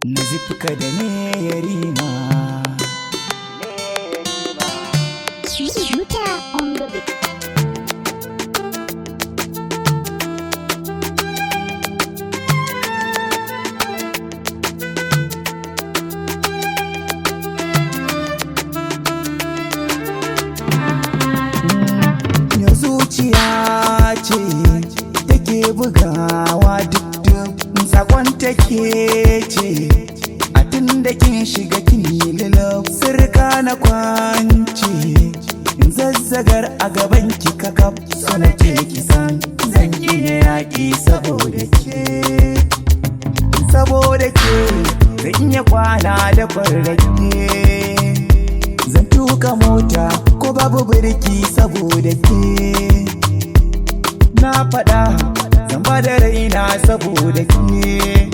Nazifka da ne yarima. Shooter on the beat. Ya zuciya ce take bugawa duk sakon take ce a tun da kin shiga kin yi lilo sirka na kwance zazzagar a gaban ki kakaf so nake kisan zan iya yaƙi saboda ke zan iya kwana da kwarrake zan tuka mota ko babu birki saboda ke na faɗa zan ba da raina saboda ke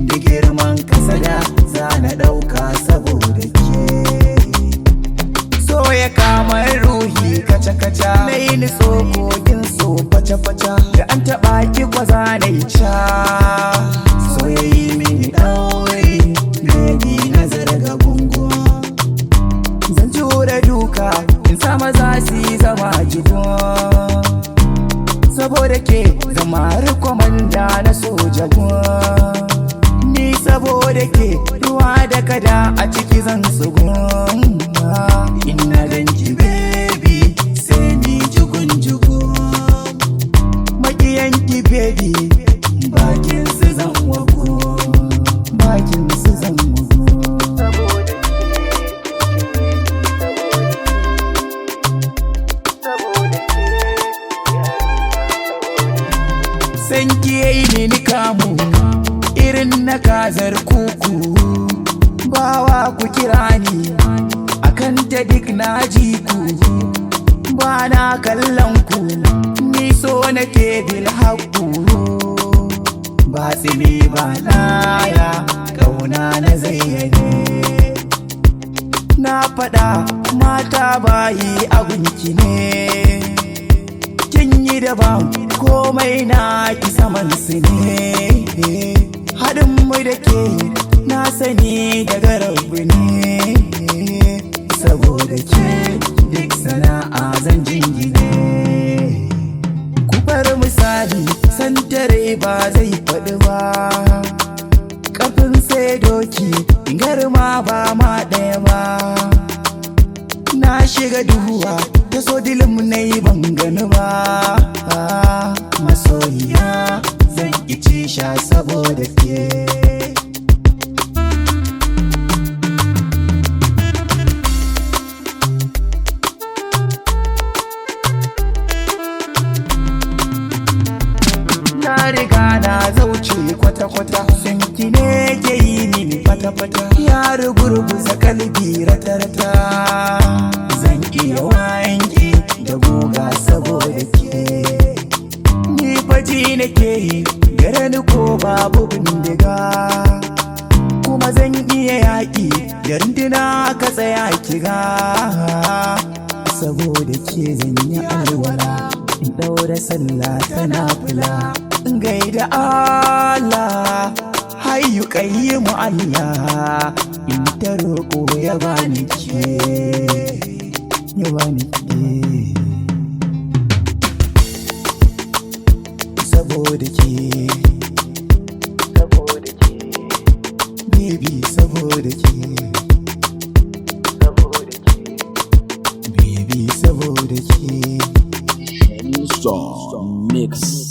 da girman kasada za na ɗauka saboda ke so ya kama ruhi kaca-kaca na yi niso kogin so faca-faca da an taɓa ki kwaza na yi ca so ya yi mini ɗauri baby na zarga gungu zan jure duka in sama za su yi zama jigo saboda ke zama rikomanda na soja ni saboda ke ruwa da kada a ciki zan tsugun ina danki baby sai ni jugun makiyanki baby bakin su zan wago bakin su zan wago san kiyayi ne ni kamu irin na kazar kuku bawa ku kira ni akan ta duk na ji ku ba na kallon ku ni so nake bil haku ba tsimi ba laya kauna na zayyane na faɗa mata bayi abinki ne kin yi daban komai na ki saman su ne haɗin mu da ke na sani daga rabu ne saboda ke duk sana'a zan jingine ku bar misali santare ba zai faɗi ba kafin sai doki garma ba ma ɗaya ba na shiga duhuwa ta so dilim na yi ban gani ba masoyiya zan ice sha saboda ke na riga na zauce kwata-kwata sanki ne ke yi mini fata-fata ya rugurguza kalbi rata-rata zan iya wanki da guga saboda ke ni faji nake yi gare ni ko babu bindiga kuma zan iya yaƙi da runduna ka tsaya kiga saboda ke zan yi alwala in ɗaura sallah tana kula gaida Allah hayyu qayyimu Allah in ta roƙo ya bani ke saboda ke baby saboda ke baby saboda ke Mix.